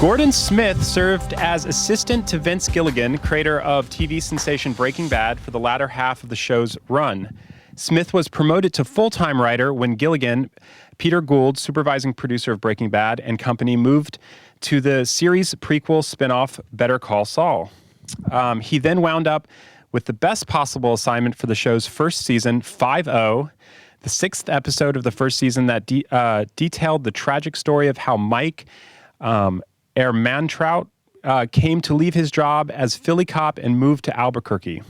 Gordon Smith served as assistant to Vince Gilligan, creator of TV sensation Breaking Bad, for the latter half of the show's run. Smith was promoted to full-time writer when Gilligan, Peter Gould, supervising producer of Breaking Bad, and company moved to the series prequel spinoff Better Call Saul. He then wound up with the best possible assignment for the show's first season, 5-0, the sixth episode of the first season that detailed the tragic story of how Mike Ehrmantraut came to leave his job as Philly cop and moved to Albuquerque.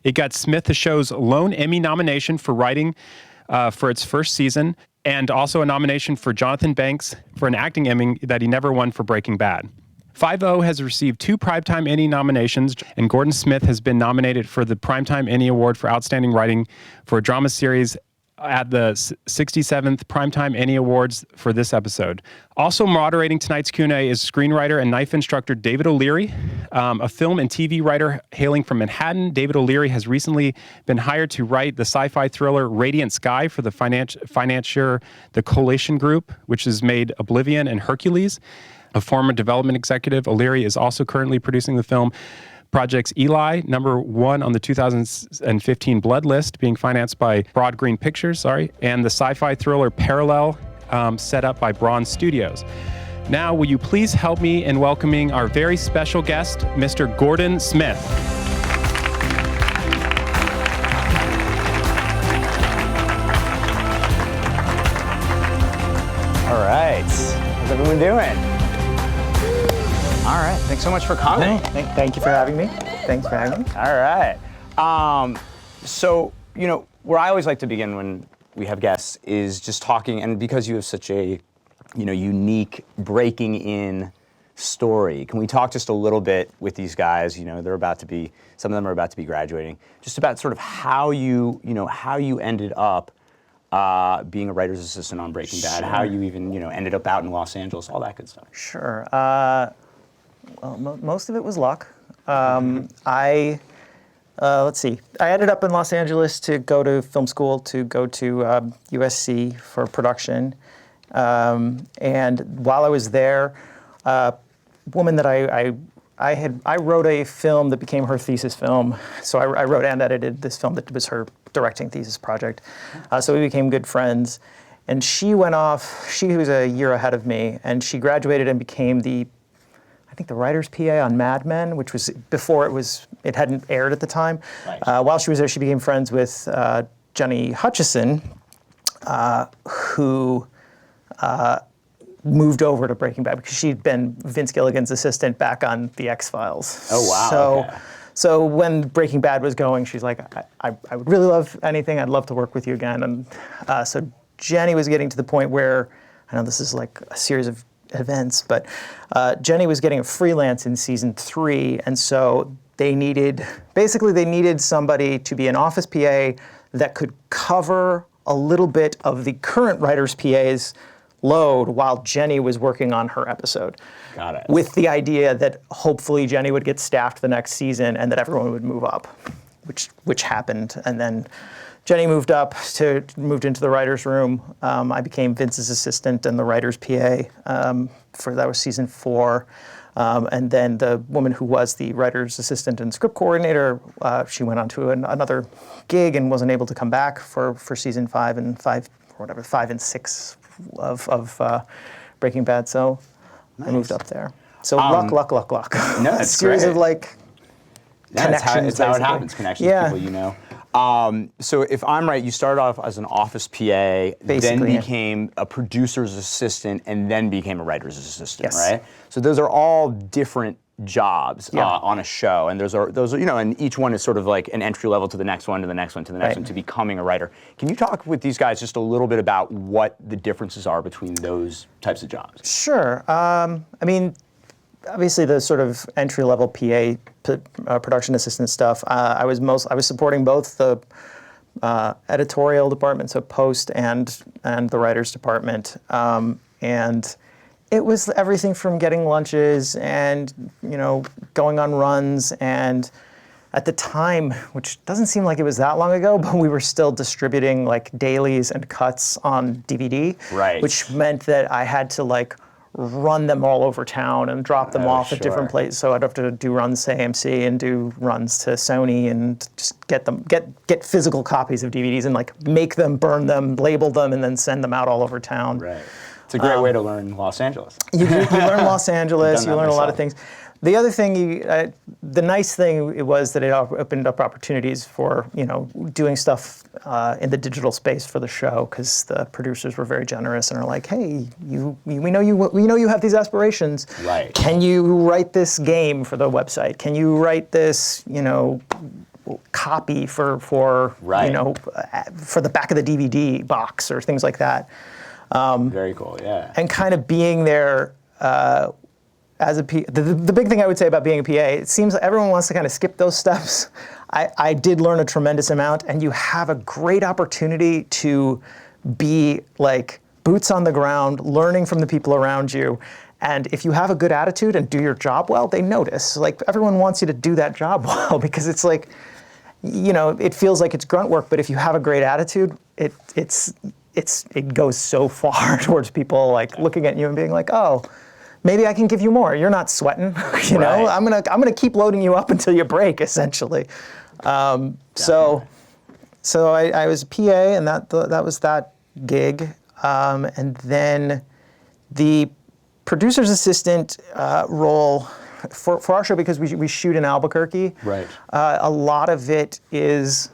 It got Smith the show's lone Emmy nomination for writing for its first season, and also a nomination for Jonathan Banks for an acting Emmy that he never won for Breaking Bad. 5-0 has received 2 Primetime Emmy nominations, and Gordon Smith has been nominated for the Primetime Emmy Award for Outstanding Writing for a Drama Series at the 67th Primetime Emmy Awards for this episode. Also moderating tonight's Q&A is screenwriter and NYFA instructor David O'Leary, a film and TV writer hailing from Manhattan. David O'Leary has recently been hired to write the sci-fi thriller Radiant Sky for the financier The Coalition Group, which has made Oblivion and Hercules. A former development executive, O'Leary is also currently producing the film Projects Eli, #1 on the 2015 Blood List, being financed by Broad Green Pictures, and the sci-fi thriller Parallel, set up by Bronze Studios. Now, will you please help me in welcoming our very special guest, Mr. Gordon Smith. All right, how's everyone doing? All right, thanks so much for coming. Thank you for having me. Thanks for having me. All right. So, where I always like to begin when we have guests is just talking, and because you have such a, unique breaking in story, can we talk just a little bit with these guys? Some of them are about to be graduating, just about sort of how you ended up being a writer's assistant on Breaking Bad, how you even, ended up out in Los Angeles, all that good stuff. Sure. Well, most of it was luck. Let's see. I ended up in Los Angeles to go to film school, to go to USC for production. And while I was there, a woman that I wrote a film that became her thesis film. So I wrote and edited this film that was her directing thesis project. So we became good friends. And she went off, she was a year ahead of me, and she graduated and became the writer's PA on Mad Men, which was before it hadn't aired at the time. Right. While she was there, she became friends with Jenny Hutchison, who moved over to Breaking Bad because she'd been Vince Gilligan's assistant back on The X-Files. Oh, wow. So when Breaking Bad was going, she's like, I would really love anything. I'd love to work with you again. And so Jenny was getting to the point where, I know this is like a series of events, but Jenny was getting a freelance in season 3, and so they needed somebody to be an office PA that could cover a little bit of the current writer's PA's load while Jenny was working on her episode. Got it. With the idea that hopefully Jenny would get staffed the next season and that everyone would move up, which happened, and then Jenny moved into the writer's room. I became Vince's assistant and the writer's PA that was season 4. And then the woman who was the writer's assistant and script coordinator, she went on to another gig and wasn't able to come back for season 5 and 6 of Breaking Bad. So nice. I moved up there. So luck. No, that's series great. of connections. It's how it happens. Connections, yeah. People So if I'm right, you started off as an office PA, then became a producer's assistant, and then became a writer's assistant, yes. right? So those are all different jobs on a show, and those are and each one is sort of like an entry level to the next one, to the next one, to the next one, to becoming a writer. Can you talk with these guys just a little bit about what the differences are between those types of jobs? Sure. Obviously, the sort of entry-level PA production assistant stuff. I was supporting both the editorial department, so post and the writers department, and it was everything from getting lunches and going on runs, and at the time, which doesn't seem like it was that long ago, but we were still distributing like dailies and cuts on DVD, right? Which meant that I had to run them all over town and drop them off at different places. So I'd have to do runs to AMC and do runs to Sony and just get physical copies of DVDs and like make them, burn them, label them, and then send them out all over town. Right. It's a great way to learn Los Angeles. You learn Los Angeles. You learn a lot of myself. things. The other thing, the nice thing it was that it opened up opportunities for doing stuff in the digital space for the show, because the producers were very generous and are like, hey, we know you have these aspirations. Right. Can you write this game for the website? Can you write this copy for Right. For the back of the DVD box or things like that? Very cool. Yeah. And kind of being there. As a PA, the big thing I would say about being a PA, it seems like everyone wants to kind of skip those steps. I did learn a tremendous amount, and you have a great opportunity to be like boots on the ground, learning from the people around you. And if you have a good attitude and do your job well, they notice. Like everyone wants you to do that job well, because it's like, it feels like it's grunt work, but if you have a great attitude, it goes so far towards people like looking at you and being like, oh, maybe I can give you more. You're not sweating, Right. I'm gonna keep loading you up until you break, essentially. So I was a PA, and that was that gig. And then the producer's assistant role for our show, because we shoot in Albuquerque. Right. A lot of it is.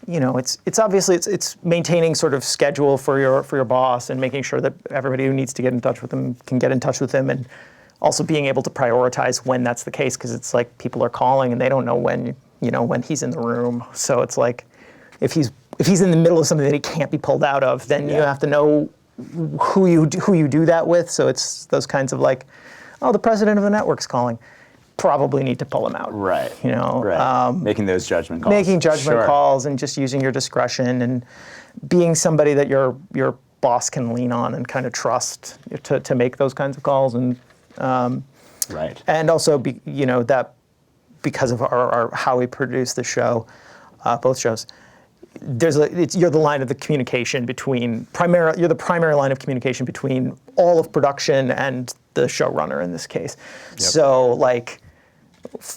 It's obviously it's maintaining sort of schedule for your boss and making sure that everybody who needs to get in touch with them can get in touch with him, and also being able to prioritize when that's the case, because it's like people are calling and they don't know when he's in the room. So it's like if he's in the middle of something that he can't be pulled out of, then you have to know who you do that with. So it's those kinds of like, oh, the president of the network's calling. Probably need to pull them out. Right. Right. Making those judgment calls. Making judgment calls and just using your discretion and being somebody that your boss can lean on and kind of trust to make those kinds of calls. And right. And also that because of our how we produce the show, both shows, you're the line of the communication between you're the primary line of communication between all of production and the showrunner in this case. Yep. So like.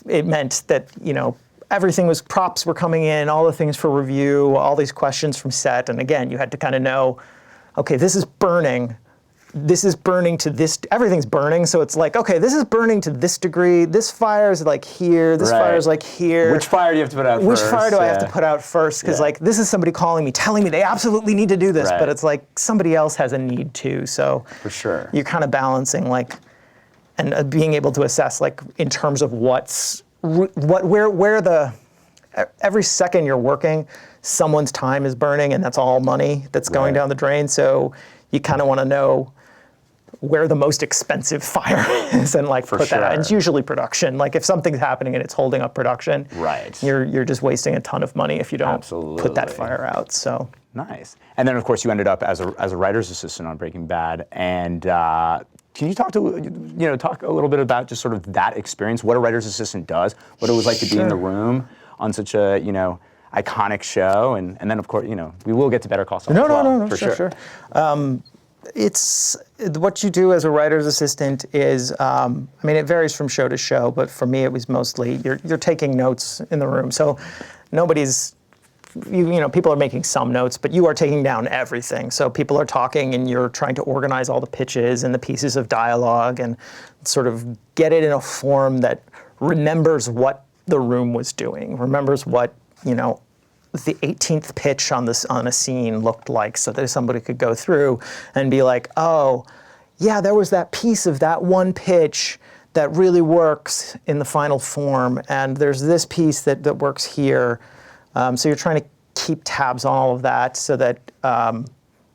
It meant that, everything props were coming in, all the things for review, all these questions from set. And again, you had to kind of know, okay, this is burning to this, everything's burning. So it's like, okay, this is burning to this degree. This fire's like here, this fire's like here. Which fire do you have to put out first? Which fire do I have to put out first? Because like, this is somebody calling me, telling me they absolutely need to do this, but it's like somebody else has a need too. So for sure. You're kind of balancing like, and being able to assess, like, in terms of every second you're working, someone's time is burning, and that's all money that's going down the drain. So you kind of want to know where the most expensive fire is, and like put that out. And it's usually production. Like if something's happening and it's holding up production, you're just wasting a ton of money if you don't put that fire out. So nice. And then of course you ended up as a writer's assistant on Breaking Bad, and. Can you talk a little bit about just sort of that experience, what a writer's assistant does, what it was like to be in the room on such a iconic show, and then of course we will get to Better Call Saul. No, sure. It's what you do as a writer's assistant is it varies from show to show, but for me it was mostly you're taking notes in the room. So nobody's. People are making some notes, but you are taking down everything. So people are talking and you're trying to organize all the pitches and the pieces of dialogue and sort of get it in a form that remembers what the room was doing, remembers what, the 18th pitch on a scene looked like, so that somebody could go through and be like, oh, yeah, there was that piece of that one pitch that really works in the final form, and there's this piece that works here. So you're trying to keep tabs on all of that so that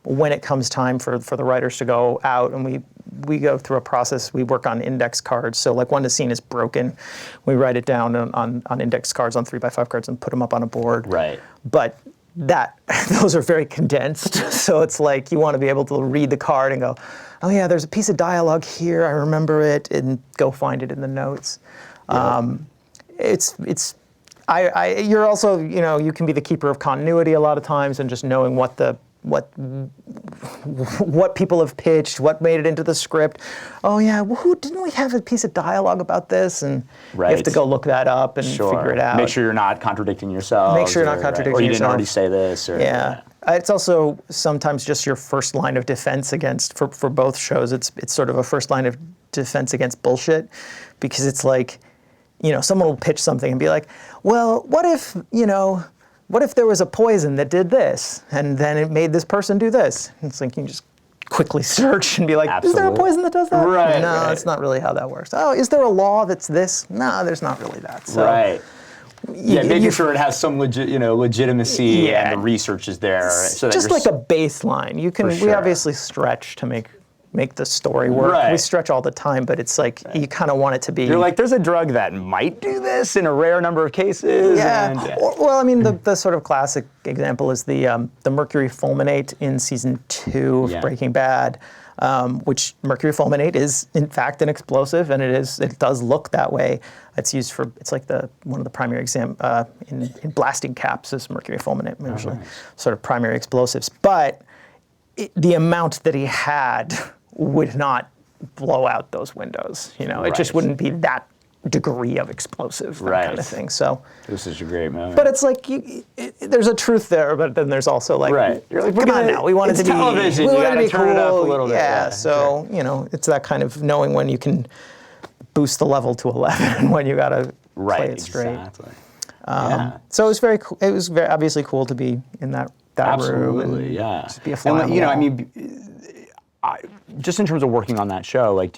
when it comes time for the writers to go out, and we go through a process, we work on index cards. So like when the scene is broken, we write it down on index cards, on 3x5 cards, and put them up on a board. Right. But those are very condensed. So it's like you want to be able to read the card and go, oh yeah, there's a piece of dialogue here, I remember it, and go find it in the notes. You're also, you can be the keeper of continuity a lot of times, and just knowing what people have pitched, what made it into the script. Oh yeah, well, didn't we have a piece of dialogue about this? And you have to go look that up and figure it out. Make sure you're not contradicting yourself. Make sure you're not contradicting yourself. Or you didn't already say this. Or, yeah. It's also sometimes just your first line of defense against, for both shows, it's sort of a first line of defense against bullshit, because it's like, someone will pitch something and be like, well, what if there was a poison that did this, and then it made this person do this? And it's like, you can just quickly search and be like, Is there a poison that does that? Right. No, that's not really how that works. Oh, is there a law that's this? No, there's not really that. So, right. Yeah, making sure it has some legitimacy and the research is there. So that just like a baseline. We obviously stretch to make the story work. Right. We stretch all the time, but it's like you kind of want it to be. You're like, there's a drug that might do this in a rare number of cases. Yeah. Well, I mean, the sort of classic example is the mercury fulminate in season 2 of Breaking Bad, which mercury fulminate is in fact an explosive, and it does look that way. It's used for, it's like one of the primary in blasting caps is mercury fulminate, usually sort of primary explosives. But the amount that he had would not blow out those windows. It just wouldn't be that degree of explosive, that kind of thing. So this is a great moment. But it's like there's a truth there, but then there's also like, you're like, come on now, we want it to be television. You gotta turn it up a little bit. Yeah. So it's that kind of knowing when you can boost the level to 11 and when you gotta play it straight. Exactly. So it was very cool. It was very obviously cool to be in that room. Absolutely, yeah. Just be a fly on the wall. I mean, just in terms of working on that show, like,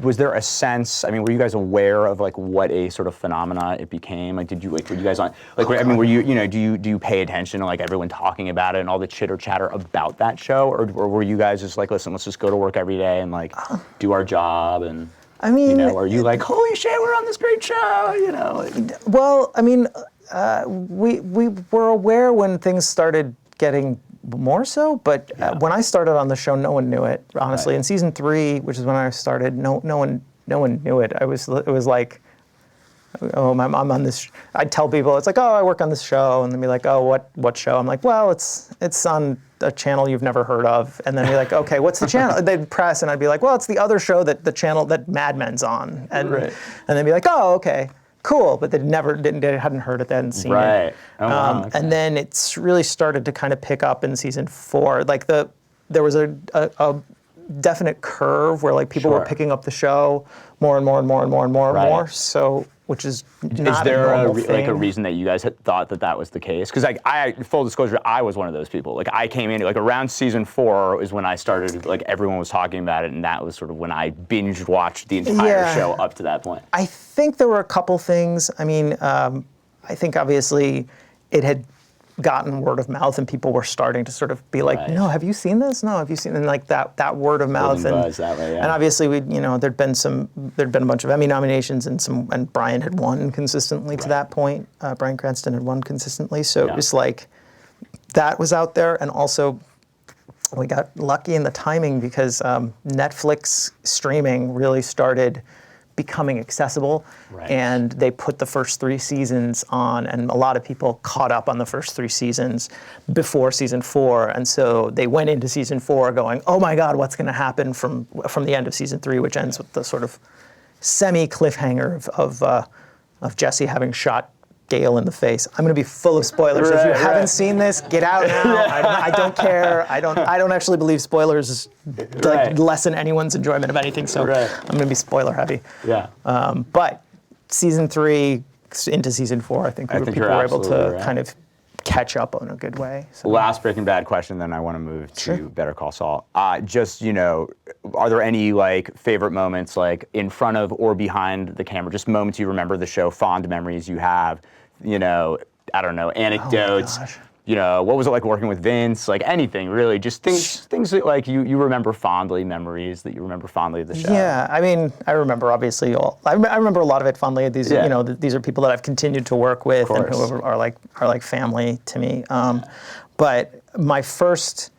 was there a sense? I mean, were you guys aware of like what a sort of phenomena it became? Like, were you guys on? Like, I mean, were you, do you pay attention to like everyone talking about it and all the chitter chatter about that show, or were you guys just like, listen, let's just go to work every day and like do our job and? I mean, are you like, holy shit, we're on this great show, Well, I mean, we were aware when things started getting more so, but when I started on the show, no one knew it. Honestly, in season 3, which is when I started, no one knew it. It was like, oh, I'm on this. I'd tell people, it's like, oh, I work on this show, and they'd be like, oh, what show? I'm like, well, it's on a channel you've never heard of, and then be like, okay, what's the channel? They'd press, and I'd be like, well, it's the other show the channel that Mad Men's on, and they'd be like, oh, okay. Cool, but they hadn't heard it, they hadn't seen it. Oh, wow, okay. And then it's really started to kind of pick up in season 4. Like there was a definite curve where like people were picking up the show more and more and more and more and more and more. So, which is not a normal thing. Is there a reason that you guys had thought that was the case? Because like full disclosure, I was one of those people. Like I came in like around season 4 is when I started. Like everyone was talking about it, and that was sort of when I binge watched the entire show up to that point. I think there were a couple things. I mean, I think obviously it had gotten word of mouth, and people were starting to sort of be like, no, have you seen this? No, have you seen? And like that word of mouth, and obviously there'd been a bunch of Emmy nominations, and Brian had won consistently to that point. Bryan Cranston had won consistently, so it was like that was out there, and also we got lucky in the timing because Netflix streaming really started becoming accessible, and they put the first 3 seasons on, and a lot of people caught up on the first 3 seasons before season 4, and so they went into season 4 going, oh my God, what's going to happen from the end of season 3, which ends with the sort of semi-cliffhanger of Jesse having shot Gale in the face. I'm going to be full of spoilers. If you haven't seen this, get out now. I don't care. I don't actually believe spoilers lessen anyone's enjoyment of anything. So I'm going to be spoiler heavy. Yeah. But season 3 into season 4, I think people were able to kind of catch up in a good way. So. Last Breaking Bad question, then I want to move to Better Call Saul. Just, are there any like favorite moments like in front of or behind the camera, just moments you remember the show, fond memories you have, I don't know, anecdotes, what was it like working with Vince, like anything really, just things that like you remember fondly, memories that you remember fondly of the show. Yeah, I mean, I remember obviously I remember a lot of it fondly. These, these are people that I've continued to work with and who are like family to me. But my first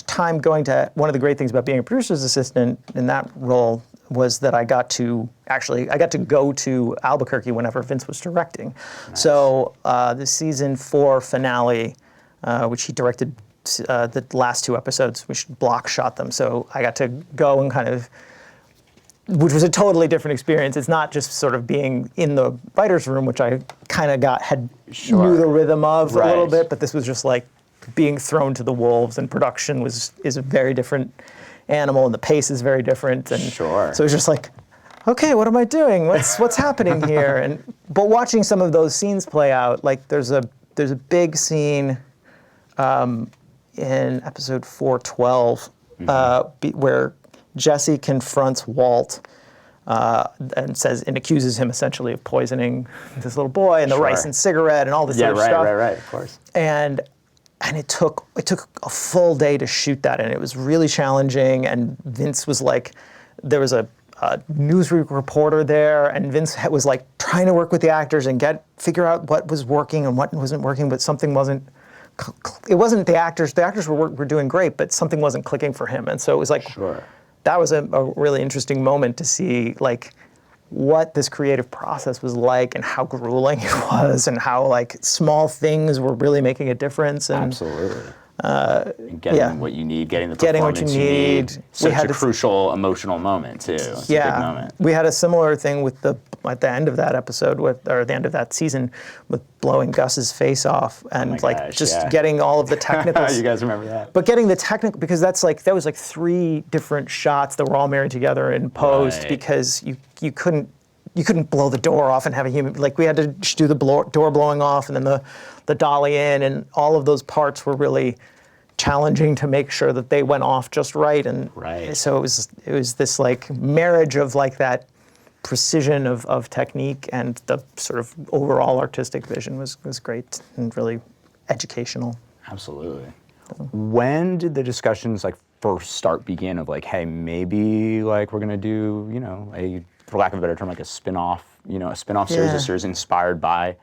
time going to, one of the great things about being a producer's assistant in that role was that I got to go to Albuquerque whenever Vince was directing. Nice. So the season 4 finale, which he directed the last 2 episodes. We block shot them, so I got to go and kind of, which was a totally different experience. It's not just sort of being in the writer's room, which I kind of knew the rhythm of a little bit, but this was just like being thrown to the wolves, and production is a very different animal, and the pace is very different. And so it was just like, okay, what am I doing? What's happening here? But watching some of those scenes play out, like there's a big scene in episode 412 where Jesse confronts Walt and accuses him essentially of poisoning this little boy and the rice and cigarette and all this other stuff. Right, of course. And it took a full day to shoot that, and it was really challenging. And Vince was like, there was a newsweek reporter there, and Vince was like trying to work with the actors and figure out what was working and what wasn't working, but something wasn't. It wasn't the actors. The actors were doing great, but something wasn't clicking for him, and so it was like that was a really interesting moment to see like what this creative process was like and how grueling it was and how like small things were really making a difference. And, absolutely. And getting what you need, getting the performance you need. Such a crucial emotional moment too. It's a big moment. We had a similar thing with at the end of that episode or the end of that season with blowing Gus's face off and getting all of the technicals. You guys remember that? But getting the technical, because that was like 3 different shots that were all married together in post because you couldn't blow the door off and have a human, like we had to do the door blowing off and then the dolly in, and all of those parts were really challenging to make sure that they went off just right. And so it was this like marriage of like that precision of technique and the sort of overall artistic vision was great and really educational. Absolutely. When did the discussions like first begin of like, hey, maybe like we're gonna do, for lack of a better term, like a spin-off series, a series inspired by,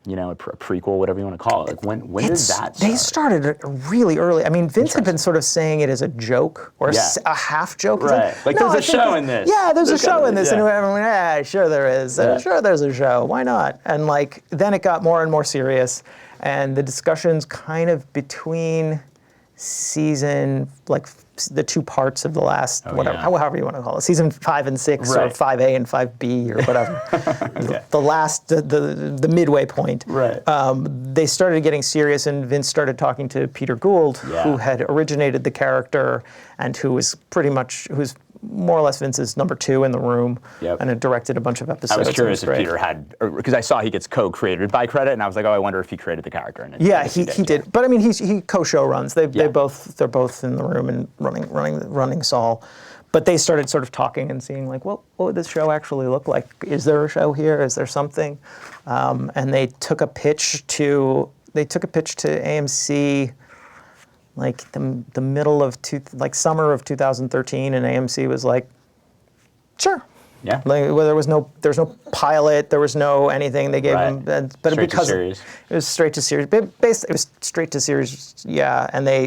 a prequel, whatever you want to call it. Like when did that start? They started really early. I mean, Vince had been sort of saying it as a joke or a half joke. Right. Like there's a show in this. Yeah, there's a show in this. And everyone went, sure there is. Sure there's a show. Why not? And like then it got more and more serious. And the discussions kind of between season, like the 2 parts of the last, however you want to call it, season 5 and 6, or 5A and 5B or whatever. The last, the midway point. They started getting serious, and Vince started talking to Peter Gould, who had originated the character and who's more or less Vince's number 2 in the room, and had directed a bunch of episodes. I was curious if Peter had, because I saw he gets co-created by credit, and I was like, oh, I wonder if he created the character. And he did. But I mean, he co-show runs. They're both in the room and running Saul. But they started sort of talking and seeing like, well, what would this show actually look like? Is there a show here? Is there something? And they took a pitch to AMC. Like the middle of summer of 2013, and AMC was like, sure. Yeah. Like there was no pilot, there was no anything. They gave them, but straight because to series. It was straight to series. It was straight to series. Yeah, and they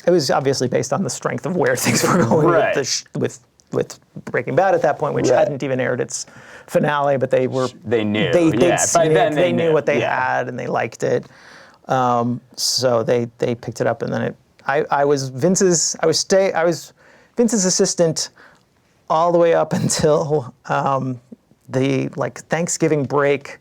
it was obviously based on the strength of where things were going with Breaking Bad at that point, which hadn't even aired its finale, but they knew. They knew what they had, and they liked it. So they picked it up, and then I was Vince's assistant all the way up until the Thanksgiving break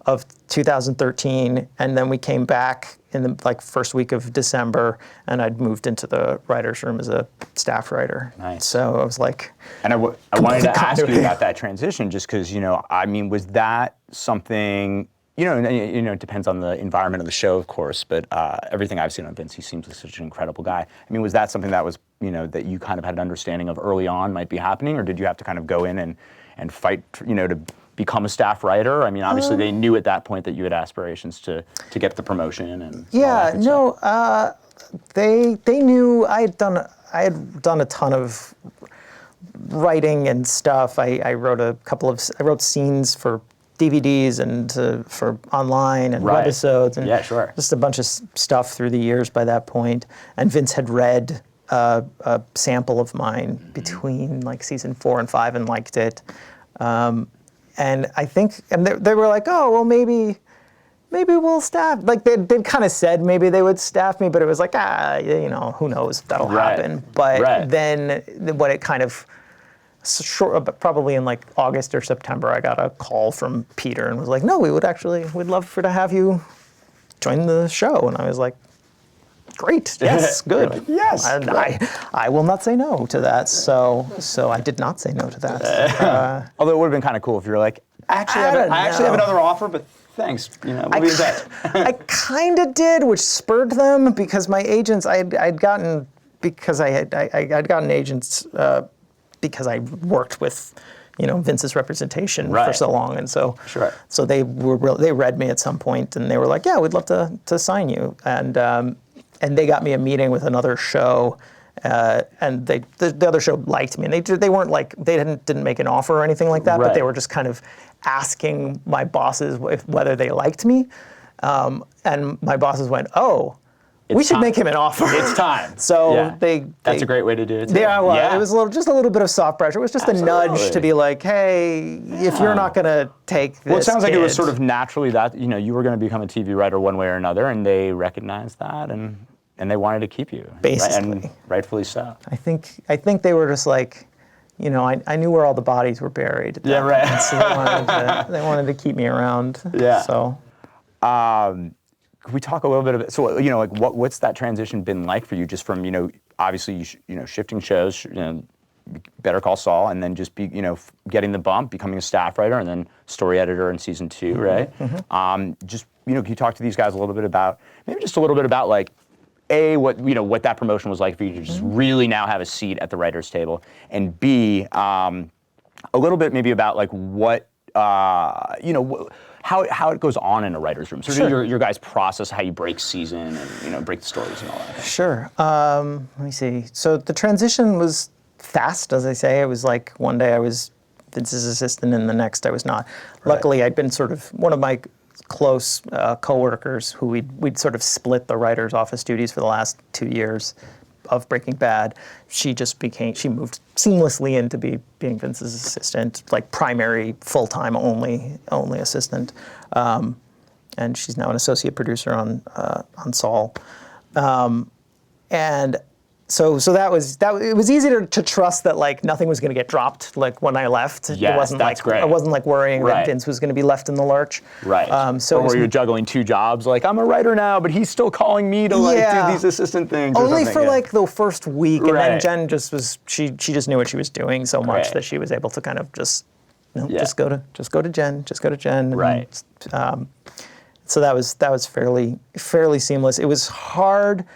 of 2013, and then we came back in the first week of December, and I'd moved into the writer's room as a staff writer. Nice. So I was like, and I wanted to ask you about that transition, just because was that something? It depends on the environment of the show, of course, but everything I've seen on Vince, he seems like such an incredible guy. I mean, was that something that was, that you kind of had an understanding of early on might be happening, or did you have to kind of go in and fight, to become a staff writer? I mean, obviously they knew at that point that you had aspirations to get the promotion and they knew I had done a ton of writing and stuff. I wrote scenes for DVDs and for online and webisodes and just a bunch of stuff through the years by that point. And Vince had read a sample of mine between season 4 and 5 and liked it. And I think, and they were like, oh, well, maybe maybe we'll staff. Like they'd kind of said maybe they would staff me, but it was like, who knows, that'll happen. But then what it kind of, probably in like August or September, I got a call from Peter and was like, no, we'd love to have you join the show. And I was like, great, yes, good. Yes. And I will not say no to that. So I did not say no to that. Although it would have been kind of cool if you were like, I actually have another offer, but thanks. We'll be in touch. I kind of did, which spurred them because my agents, I'd gotten agents because I worked with, Vince's representation for so long, and so they read me at some point, and they were like, yeah, we'd love to sign you, and they got me a meeting with another show, and the other show liked me, and they weren't like, they didn't make an offer or anything like that, but they were just kind of asking my bosses whether they liked me, and my bosses went, oh, we should make him an offer. It's time. So that's a great way to do it too. Yeah, well, it was just a little bit of soft pressure. It was just a nudge to be like, hey, if you're not going to take this, well, it sounds like it was sort of naturally that you were going to become a TV writer one way or another, and they recognized that, and they wanted to keep you, basically, and rightfully so. I think they were just like, I knew where all the bodies were buried. Yeah, right. Point, so they wanted to keep me around. Yeah. So. Could we talk a little bit about, so, like what's that transition been like for you, just from, obviously, shifting shows, Better Call Saul, and then just getting the bump, becoming a staff writer, and then story editor in season 2, right? Mm-hmm. Just, can you talk to these guys a little bit about, like, A, what that promotion was like for you to just really now have a seat at the writer's table, and B, a little bit maybe about like what, how it goes on in a writer's room. So your guys' process, how you break season and break the stories and all that. Sure. Let me see. So the transition was fast, as I say. It was like one day I was Vince's assistant and the next I was not. Right. Luckily, I'd been sort of one of my close coworkers who we'd sort of split the writer's office duties for the last 2 years of Breaking Bad. She moved seamlessly into being Vince's assistant, like primary, full-time only assistant. And she's now an associate producer on Saul. And so that was it was easy to trust that like nothing was going to get dropped like when I left. Yes, it wasn't that's like great. I wasn't like worrying that Vince was going to be left in the lurch. Right. Or were you juggling 2 jobs? Like, I'm a writer now, but he's still calling me to do these assistant things. Only for like the first week, and then Jen just was she just knew what she was doing so much that she was able to kind of just go to Jen. Right. And, so that was fairly seamless. It was hard.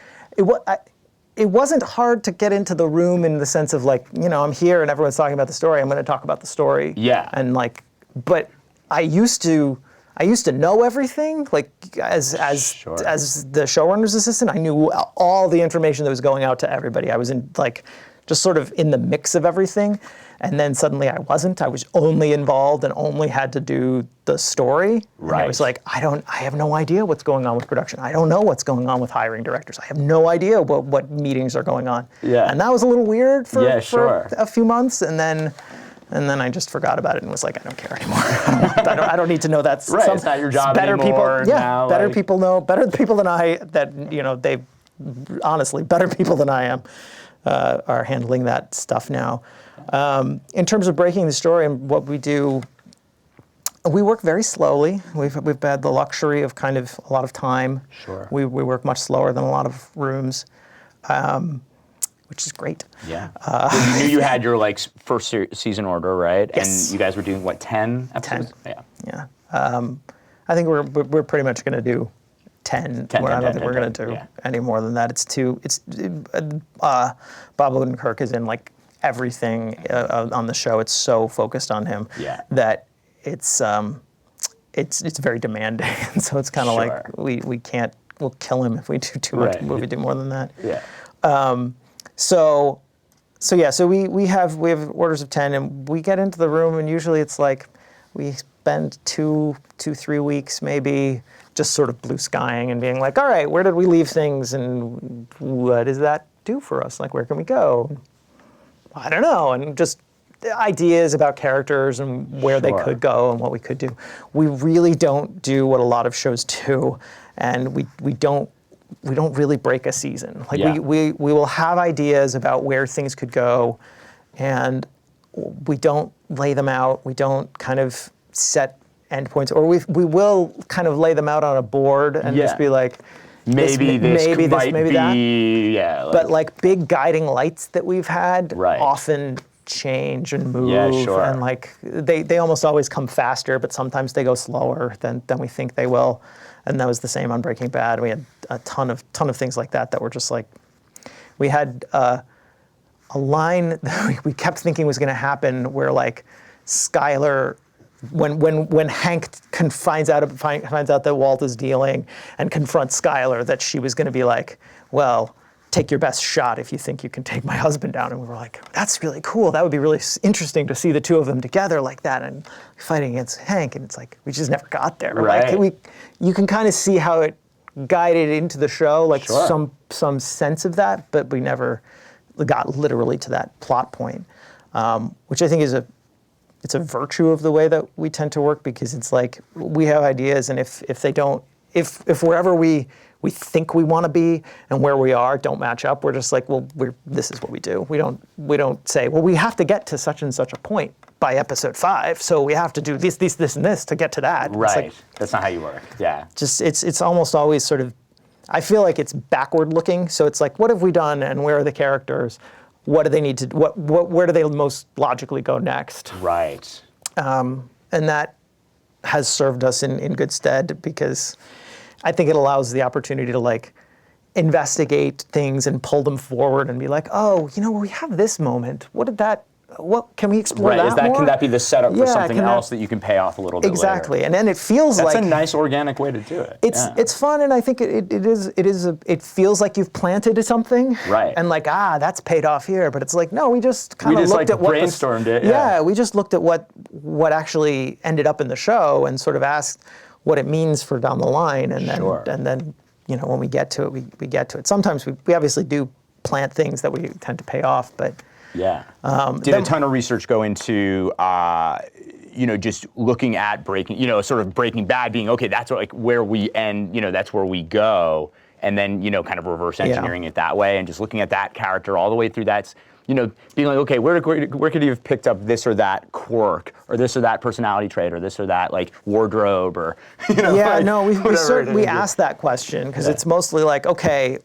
It wasn't hard to get into the room in the sense of like, I'm here and everyone's talking about the story. I'm going to talk about the story. Yeah. And like, but I used to know everything. Like as the showrunner's assistant, I knew all the information that was going out to everybody. I was in like just sort of in the mix of everything. And then suddenly I wasn't. I was only involved and only had to do the story. Right. And I was like, I have no idea what's going on with production. I don't know what's going on with hiring directors. I have no idea what meetings are going on. Yeah. And that was a little weird for a few months. And then I just forgot about it and was like, I don't care anymore. I don't need to know that. Right. It's not your job better anymore. People, now, better people know. Better people than I. Honestly, better people than I am are handling that stuff now. In terms of breaking the story and what we do, we work very slowly. We've had the luxury of kind of a lot of time. Sure. We work much slower than a lot of rooms, which is great. Yeah. You knew you had your like first season order, right? Yes. And you guys were doing what, 10 episodes? 10. Yeah. I think we're pretty much going to do 10. I don't think we're going to do any more than that. Bob Odenkirk is in like everything on the show. It's so focused on him that it's very demanding. And so it's kind of like we'll kill him if we do too much. If we do more than that. Yeah. So we have orders of 10, and we get into the room, and usually it's like we spend 2-3 weeks maybe just sort of blue skying and being like, all right, where did we leave things, and what does that do for us? Like, where can we go? I don't know, and just ideas about characters and where they Sure. could go and what we could do. We really don't do what a lot of shows do, and we don't really break a season. Like Yeah. we will have ideas about where things could go, and we don't lay them out. We don't kind of set endpoints, or we will kind of lay them out on a board and Yeah. just be like, Maybe this might maybe be, that. yeah. But like big guiding lights that we've had Right. often change and move, Yeah, sure. and like they almost always come faster, but sometimes they go slower than we think they will. And that was the same on Breaking Bad. We had a ton of things like that were just like, we had a line that we kept thinking was going to happen where like Skylar, when Hank finds out that Walt is dealing and confronts Skylar, that she was going to be like, well, take your best shot if you think you can take my husband down. And we were like, that's really cool. That would be really interesting to see the two of them together like that and fighting against Hank. And it's like, we just never got there. Right. Like you can kind of see how it guided into the show, like Sure. some sense of that, but we never got literally to that plot point, which I think is it's a virtue of the way that we tend to work, because it's like we have ideas, and if wherever we think we want to be and where we are don't match up, we're just like, well, this is what we do. We don't say, well, we have to get to such and such a point by episode 5, so we have to do this, and this to get to that. Right. It's like, That's not how you work. Yeah. just it's almost always sort of, I feel like it's backward looking. So it's like, what have we done, and where are the characters? What do they need to? Where do they most logically go next? Right. And that has served us in good stead, because I think it allows the opportunity to like investigate things and pull them forward and be like, oh, we have this moment. What can we explore Right. that more? Can that be the setup for Yeah, something can that- else that you can pay off a little bit Exactly. later? And then it feels That's like a nice organic way to do it. it's fun, and I think it feels like you've planted something, Right. And like, that's paid off here, but it's like, no, we just kind of just, looked like, at what brainstormed it, Yeah, we just looked at what actually ended up in the show and sort of asked what it means for down the line, and then Sure. when we get to it, we get to it. Sometimes we obviously do plant things that we tend to pay off, but Yeah. Did a ton of research go into, just looking at sort of Breaking Bad being, okay, that's where we end, that's where we go, and then, kind of reverse engineering it that way, and just looking at that character all the way through that, being like, okay, where could you have picked up this or that quirk, or this or that personality trait, or this or that, like, wardrobe, or, yeah, like, no, we whatever asked that question, because it's mostly like, okay,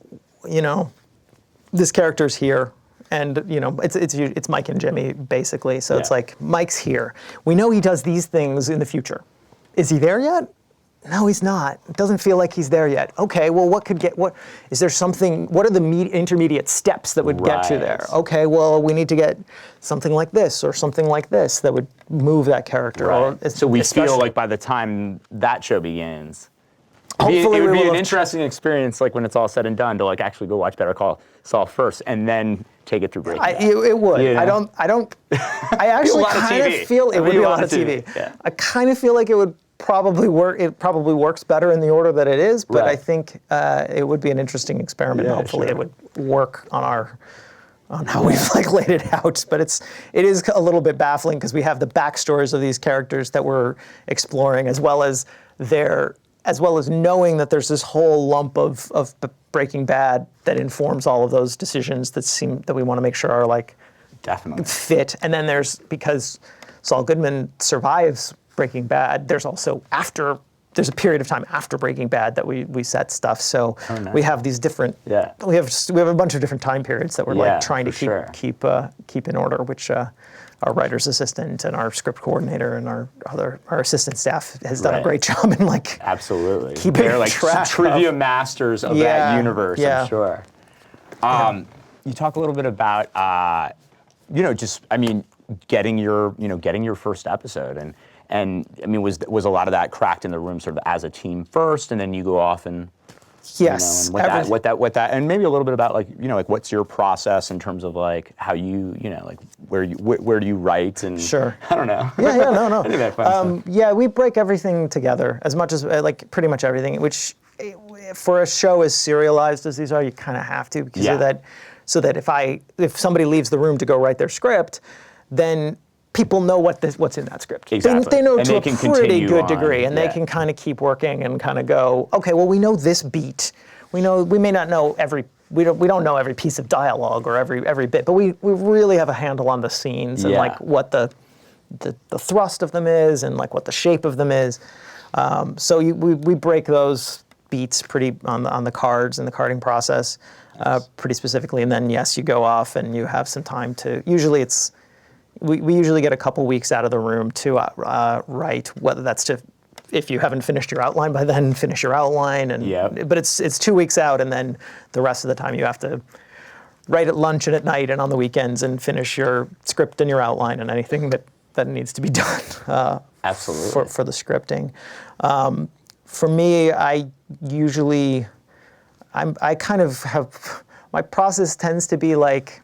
this character's here. And it's Mike and Jimmy basically. So it's like, Mike's here. We know he does these things in the future. Is he there yet? No, he's not. It doesn't feel like he's there yet. Okay, well, what is there something? What are the intermediate steps that would get you there? Right. Okay, well, we need to get something like this or something like this that would move that character. Right. Or So we feel especially- like by the time that show begins, Hopefully it would we be will an have- interesting experience, like when it's all said and done, to like actually go watch Better Call Saul first, and then take it through Breaking Bad. It would. You know? I actually lot of kind TV. of feel it would be a lot of TV. TV. Yeah. I kind of feel like it would probably work. It probably works better in the order that it is, but Right. I think it would be an interesting experiment. Yeah, Hopefully, sure. it would work on how we've like laid it out. But it is a little bit baffling, because we have the backstories of these characters that we're exploring, as well as knowing that there's this whole lump of Breaking Bad that informs all of those decisions that we want to make sure are like Definitely. fit. And then because Saul Goodman survives Breaking Bad, there's a period of time after Breaking Bad that we set stuff. So nice. we have these different. Yeah. We have a bunch of different time periods that we're like trying to for keep sure. keep in order, which. Our writer's assistant and our script coordinator and our assistant staff has done a Right. great job in like Absolutely. keeping They're like track trivia masters of Yeah, that universe, yeah. I'm sure. You talk a little bit about, getting your first episode, and I mean, was a lot of that cracked in the room sort of as a team first, and then you go off and. yes, And what that, and maybe a little bit about like what's your process in terms of like how you like where do you write and Sure. I don't know. no. Any of that fun stuff. Yeah, we break everything together as much as like pretty much everything, which for a show as serialized as these are, you kind of have to, because Yeah. of that, so that if somebody leaves the room to go write their script, then people know what's in that script. Exactly. They know And to they a can pretty continue good on. degree, and they Yeah. can kind of keep working and kind of go, okay, well, we know this beat. We may not know we don't know every piece of dialogue or every bit, but we really have a handle on the scenes and Yeah. like what the thrust of them is and like what the shape of them is. So we break those beats pretty on the cards in the carding process pretty specifically, and then yes, you go off and you have some time to. Usually we usually get a couple weeks out of the room to write, whether that's to. If you haven't finished your outline by then, finish your outline, but it's 2 weeks out, and then the rest of the time you have to write at lunch and at night and on the weekends and finish your script and your outline and anything that needs to be done. Absolutely. For the scripting. For me, I kind of have, my process tends to be like,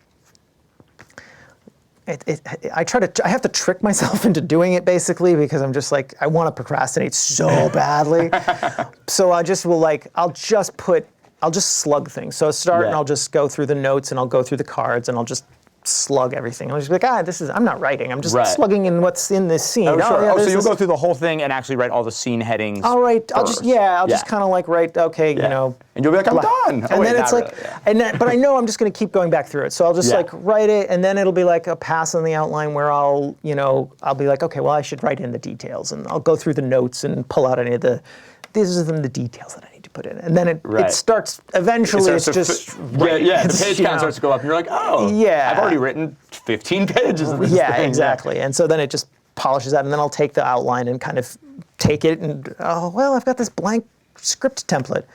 I have to trick myself into doing it basically because I'm just like, I want to procrastinate so badly. So I'll just slug things. So I'll start and I'll just go through the notes and I'll go through the cards and I'll just slug everything. I'll just be like, I'm not writing. I'm just slugging in what's in this scene. Oh, sure. Yeah, so you'll go through the whole thing and actually write all the scene headings. I'll write. I'll first. just kind of like write. Okay, you know. And you'll be like, I'm done. And then it's like, but I know I'm just going to keep going back through it. So I'll just like write it, and then it'll be like a pass on the outline where I'll be like, okay, well, I should write in the details, and I'll go through the notes and pull out any of these are the details that I need to put in, and then it starts. Eventually, the page count starts to go up, and you're like, oh, I've already written 15 pages of this thing. Exactly. And so then it just polishes out, and then I'll take the outline and kind of take it, and I've got this blank script template.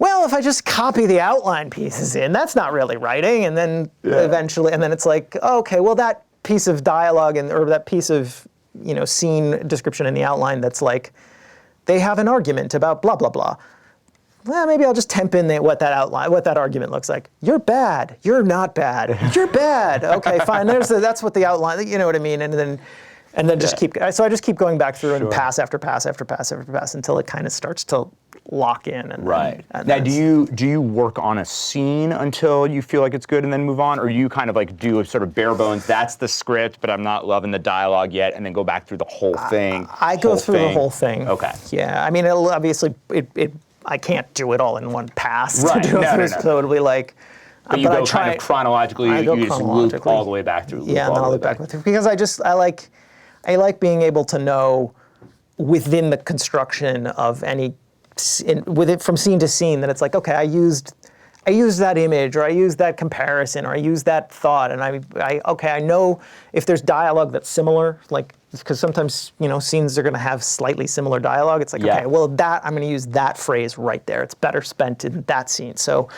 Well, if I just copy the outline pieces in, that's not really writing. And then eventually, and then it's like, okay, well, that piece of dialogue or that piece of scene description in the outline that's like, they have an argument about blah blah blah. Well, maybe I'll just temp in what that argument looks like. You're bad. You're not bad. You're bad. Okay, fine. That's what the outline. You know what I mean? And then just keep. So I just keep going back through and pass after pass after pass after pass until it kind of starts to lock in. And now, do you work on a scene until you feel like it's good and then move on, or you kind of like do a sort of bare bones? That's the script, but I'm not loving the dialogue yet, and then go back through the whole thing. I go through the whole thing. Okay. Yeah. I mean, I can't do it all in one pass. Right. No. So it'll be like. But you go kind of chronologically. You just loop all the way back through. Yeah, and then I'll loop back through because I like being able to know within the construction of any. With it from scene to scene, that it's like, okay, I used that image, or I used that comparison, or I used that thought, and I know if there's dialogue that's similar, like because sometimes scenes are going to have slightly similar dialogue. It's like, okay, well I'm going to use that phrase right there. It's better spent in that scene, so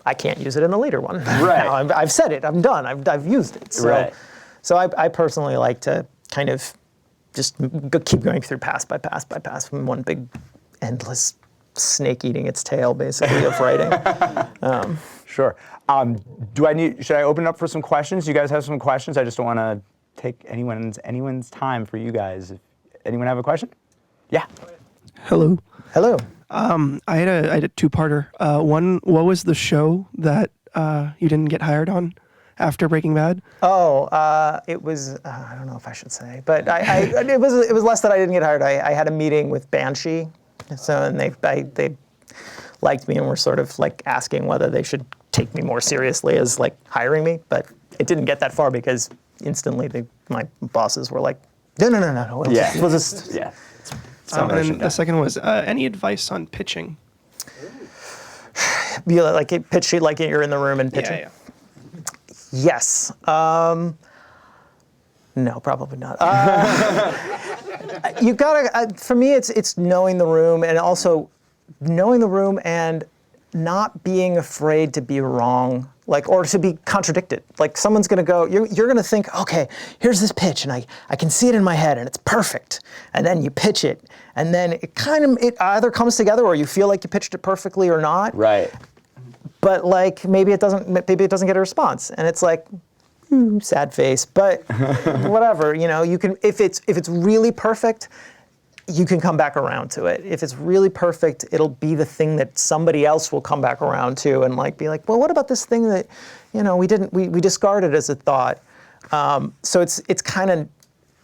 I can't use it in the later one. Right. Now I've said it. I'm done. I've used it. So I personally like to kind of just keep going through pass by pass by pass from one big endless snake eating its tail, basically, of writing. Sure. Should I open it up for some questions? You guys have some questions? I just don't want to take anyone's time for you guys. If anyone have a question? Yeah. Hello. Hello. I had a two-parter. One, what was the show that you didn't get hired on after Breaking Bad? It was I don't know if I should say, but it was less that I didn't get hired. I had a meeting with Banshee. And they liked me and were sort of like asking whether they should take me more seriously as like hiring me, but it didn't get that far because instantly my bosses were like, no. We'll just And the second was any advice on pitching? Like pitch it like you're in the room and pitching. Yeah. Yes. No, probably not. You gotta. For me, it's knowing the room, and also knowing the room and not being afraid to be wrong, or to be contradicted. Like someone's gonna go, you're gonna think, okay, here's this pitch, and I can see it in my head, and it's perfect. And then you pitch it, and then it either comes together, or you feel like you pitched it perfectly or not. Right. But maybe it doesn't get a response, and it's like. Sad face, but whatever. You can if it's really perfect, you can come back around to it. If it's really perfect, it'll be the thing that somebody else will come back around to and be like, well, what about this thing that we discarded as a thought? So it's kind of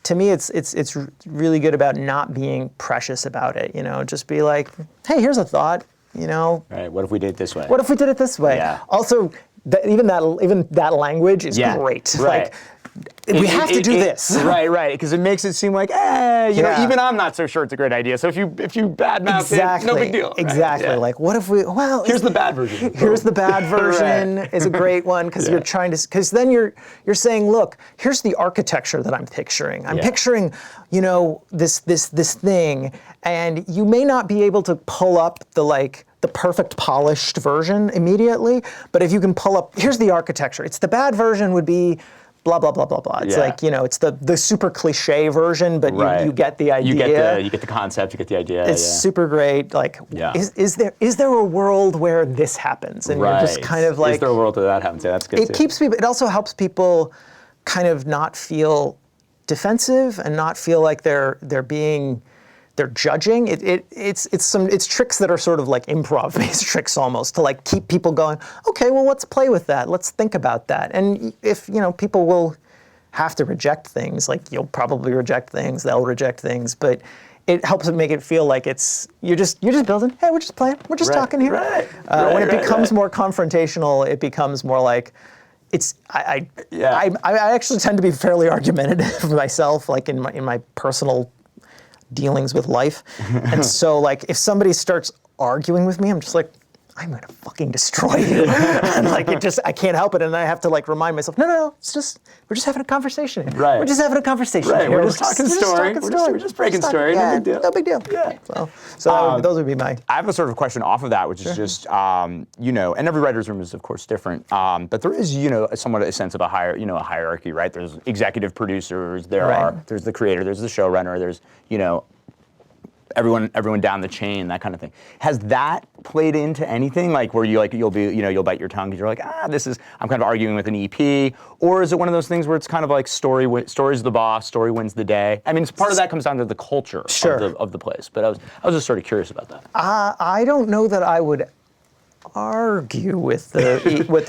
to me, it's really good about not being precious about it. Just be like, hey, here's a thought. Right. What if we did it this way? What if we did it this way? Yeah. Also, even that language is great. Right. Like, we have to do this. Right. Because it makes it seem like, even I'm not so sure it's a great idea. So if you badmouth it, no big deal. Right? Exactly. Yeah. Like, what if we? Well, here's the bad version. Here's the bad version is a great one because you're trying to. Because then you're saying, look, here's the architecture that I'm picturing. I'm picturing, this thing, and you may not be able to pull up the perfect polished version immediately, but if you can pull up, here's the architecture. It's the bad version would be blah, blah, blah, blah, blah. It's like, it's the super cliche version, but you get the idea. You get the concept, you get the idea. It's super great. Like, is there a world where this happens? And you're just kind of like... Is there a world where that happens? Yeah, that's good too. It also helps people kind of not feel defensive and not feel like they're judging. It's tricks that are sort of like improv-based tricks almost to like keep people going, okay, well, let's play with that. Let's think about that. And if, people will have to reject things, like you'll probably reject things, they'll reject things, but it helps make it feel like you're just building, hey, we're just playing, we're just talking here. When it becomes more confrontational, it becomes more like, I actually tend to be fairly argumentative myself, like in my personal dealings with life. And so like if somebody starts arguing with me, I'm just like, I'm gonna fucking destroy you. And like I can't help it. And I have to like remind myself, no, we're just having a conversation here. Right. We're just having a converation here. We're just talking story. We're just breaking story. No big deal. No big deal. Yeah. So those would be my... I have a sort of question off of that, which is just, and every writer's room is of course different, but there is, somewhat a sense of a hierarchy, right? There's executive producers, there's the creator, there's the showrunner, there's, everyone down the chain, that kind of thing. Has that played into anything, like where you'll bite your tongue because you're like, I'm kind of arguing with an EP, or is it one of those things where it's kind of like story's the boss, story wins the day? I mean, part of that comes down to the culture of the place, but I was just sort of curious about that. I don't know that I would argue with the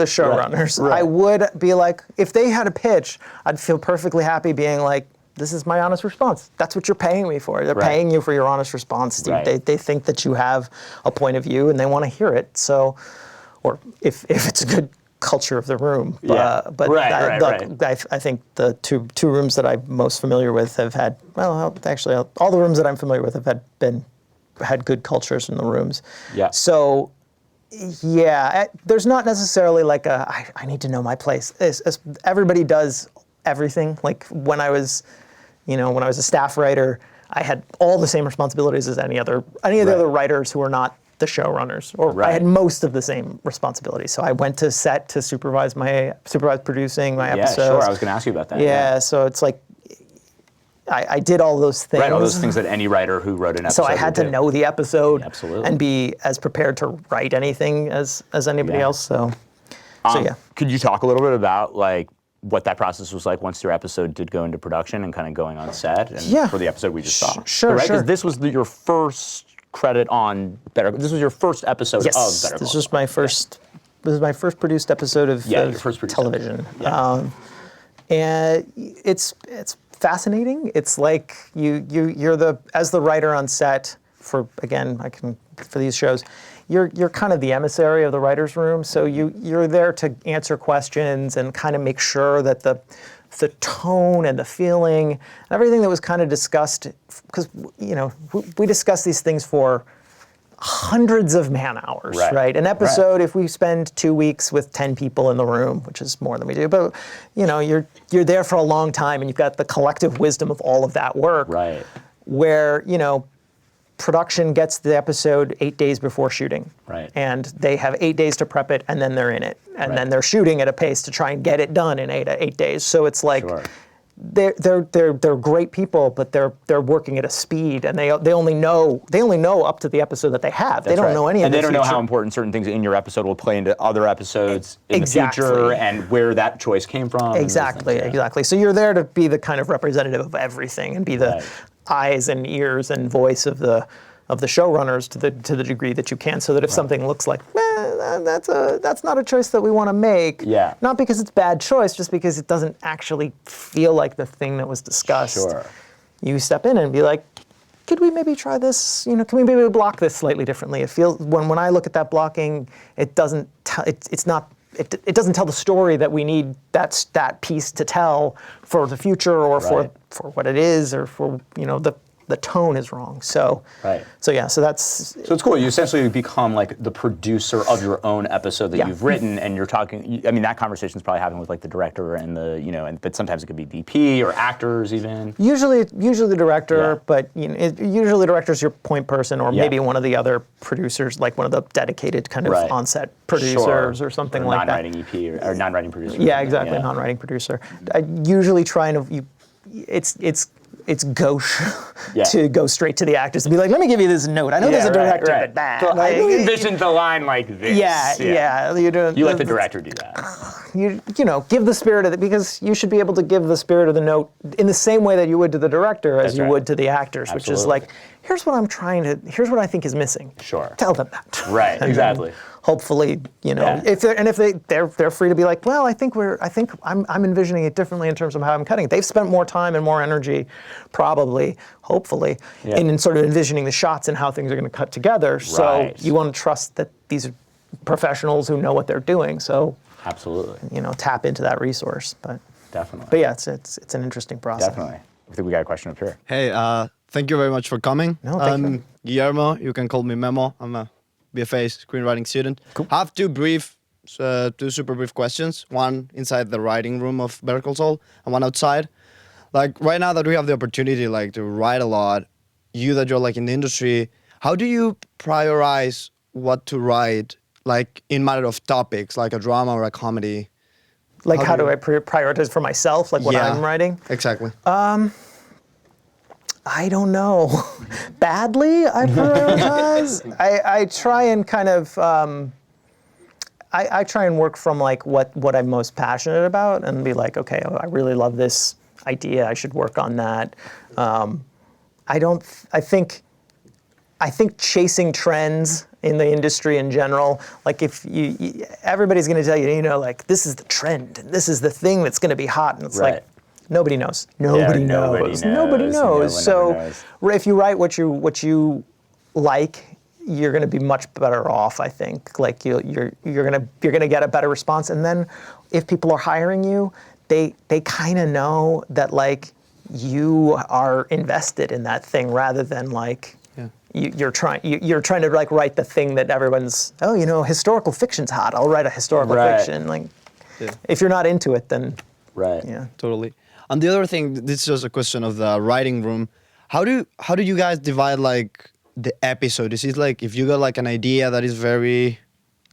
showrunners. Right. I would be like, if they had a pitch, I'd feel perfectly happy being like, this is my honest response. That's what you're paying me for. They're paying you for your honest response. Right. They think that you have a point of view and they want to hear it. So, or if it's a good culture of the room. I think the two rooms that I'm most familiar with have had, all the rooms that I'm familiar with have had good cultures in the rooms. Yeah. So, there's not necessarily like I need to know my place. Everybody does everything. Like when I was a staff writer, I had all the same responsibilities as any of the other writers who were not the showrunners, or I had most of the same responsibilities. So I went to set to supervise producing my episodes. Yeah, sure. I was going to ask you about that. Yeah, so it's like I did all those things. Right, all those things that any writer who wrote an episode So I had to know the episode absolutely. And be as prepared to write anything as anybody else. So yeah. Could you talk a little bit about like what that process was like once your episode did go into production and kind of going on set and for the episode we just saw? Sure. Because this was your first credit on Better. This was your first episode of Better Call Saul. This was my first. This was my first produced episode of television. Yeah. And it's fascinating. It's like you're as the writer on set for these shows. You're kind of the emissary of the writer's room, so you're there to answer questions and kind of make sure that the tone and the feeling, and everything that was kind of discussed, because we discuss these things for hundreds of man hours, right? An episode, if we spend 2 weeks with 10 people in the room, which is more than we do, but you're there for a long time, and you've got the collective wisdom of all of that work, right? Where production gets the episode 8 days before shooting. Right. And they have 8 days to prep it, and then they're in it. And then they're shooting at a pace to try and get it done in 8 days. So it's like they're great people, but they're working at a speed, and they only know up to the episode that they have. They don't know any of the future. And they don't know how important certain things in your episode will play into other episodes in the future, and where that choice came from. Exactly. So you're there to be the kind of representative of everything and be the eyes and ears and voice of the showrunners to the degree that you can, so that if something looks like that's not a choice that we want to make. Yeah. Not because it's bad choice, just because it doesn't actually feel like the thing that was discussed. Sure. You step in and be like, could we maybe try this? Can we maybe block this slightly differently? It feels when I look at that blocking, it doesn't it doesn't tell the story that we need that piece to tell for the future or Right. for what it is or for the tone is wrong. So Right. so that's So it's cool. You essentially become like the producer of your own episode that Yeah. you've written, and you're talking. I mean, that conversation is probably happening with like the director and but sometimes it could be DP or actors even. usually the director, Yeah. but usually the director's your point person or Yeah. maybe one of the other producers, like one of the dedicated kind of Right. on-set producers Sure. or something Or like that. non-writing EP or non-writing producer. Yeah, exactly. Non-writing producer. I usually try and it's gauche Yeah. to go straight to the actors and be like, let me give you this note. I know there's a director, but bad. So I Like, really envisioned the line like this. yeah. You let the director do that. Give the spirit of it, because you should be able to give the spirit of the note in the same way that you would to the director as That's you right. would to the actors, which is Absolutely. like, here's what I think is missing. Sure. Tell them that. Right, And then exactly. Hopefully, Yeah. if they're free to be like, well, I think I'm envisioning it differently in terms of how I'm cutting it. They've spent more time and more energy, probably, hopefully, Yeah. in sort of envisioning the shots and how things are going to cut together. So Right. you want to trust that these are professionals who know what they're doing. So Absolutely. tap into that resource. But Definitely. yeah, it's an interesting process. Definitely. I think we got a question up here. Hey, thank you very much for coming. No, thank you. Guillermo, you can call me Memo. I'm a BFA screenwriting student. Cool. I have two super brief questions. One inside the writing room of Better Call Saul and one outside. Like right now that we have the opportunity like to write a lot, you that you're like in the industry, how do you prioritize what to write like in matter of topics, like a drama or a comedy? Like, How how do do you- I prioritize for myself, like what Yeah. I'm writing? Exactly. I don't know. Badly, I prioritize. I try and kind of, I try and work from like what I'm most passionate about and be like, okay, I really love this idea. I should work on that. I think chasing trends in the industry in general, like if everybody's going to tell you, like this is the trend and this is the thing that's going to be hot, and it's Right. like nobody knows. Nobody knows. Nobody knows. knows. No one So ever knows. if you write what you like, you're going to be much better off. I think. Like you're going to get a better response, and then if people are hiring you, they kind of know that like you are invested in that thing rather than like. You're trying to like write the thing that everyone's historical fiction's hot. I'll write a historical Right. fiction. Like if you're not into it, then Right. yeah. Totally. And the other thing, this is just a question of the writing room. How do you guys divide like the episode? Is it like if you got like an idea that is very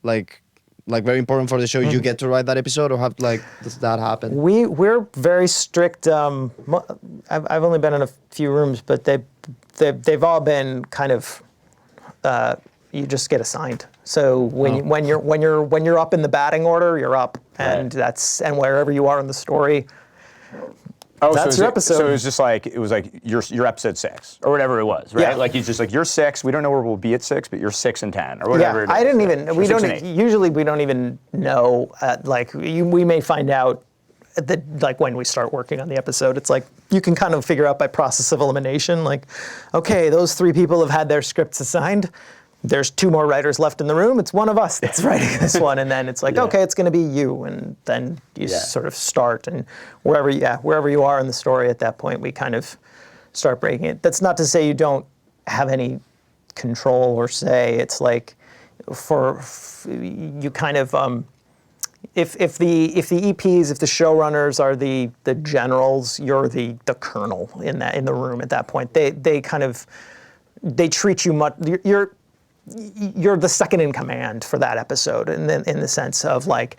like very important for the show, you get to write that episode, or does that happen? We're very strict. I've only been in a few rooms, but they've all been kind of you just get assigned. So when you're up in the batting order, you're up, and and wherever you are in the story. Oh, That's so your episode. So it was like your episode 6 or whatever it was, right? Yeah. Like he's just like you're 6. We don't know where we'll be at 6, but you're 6 and 10 or whatever. Yeah, it is. I didn't even. Or We 6 don't. and 8. Usually, we don't even know. We may find out that like when we start working on the episode. It's like you can kind of figure out by process of elimination. Like, okay, those 3 people have had their scripts assigned. There's 2 more writers left in the room. It's one of us that's writing this one, and then it's like, Yeah. okay, it's going to be you, and then you Yeah. sort of start, and wherever you are in the story at that point, we kind of start breaking it. That's not to say you don't have any control or say. It's like you kind of if the EPs, if the showrunners are the generals, you're the colonel in the room at that point. They treat you much. You're the second in command for that episode, in the sense of like,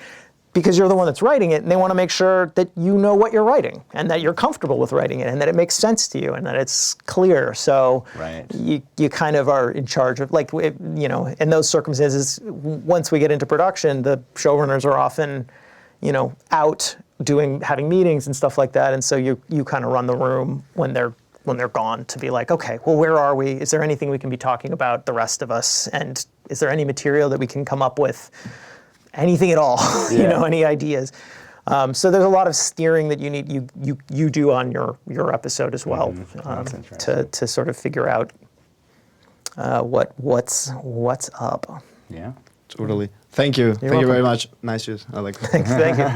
because you're the one that's writing it, and they want to make sure that you know what you're writing, and that you're comfortable with writing it, and that it makes sense to you, and that it's clear. So Right. you kind of are in charge of, like, in those circumstances. Once we get into production, the showrunners are often, out having meetings and stuff like that, and so you kind of run the room when when they're gone to be like, okay, well, where are we? Is there anything we can be talking about, the rest of us? And is there any material that we can come up with? Anything at all, any ideas? So there's a lot of steering that you do on your episode as well, to sort of figure out what's up. Yeah. Totally. Thank you. Thank you very much. Nice shoes. I like them. Thank you.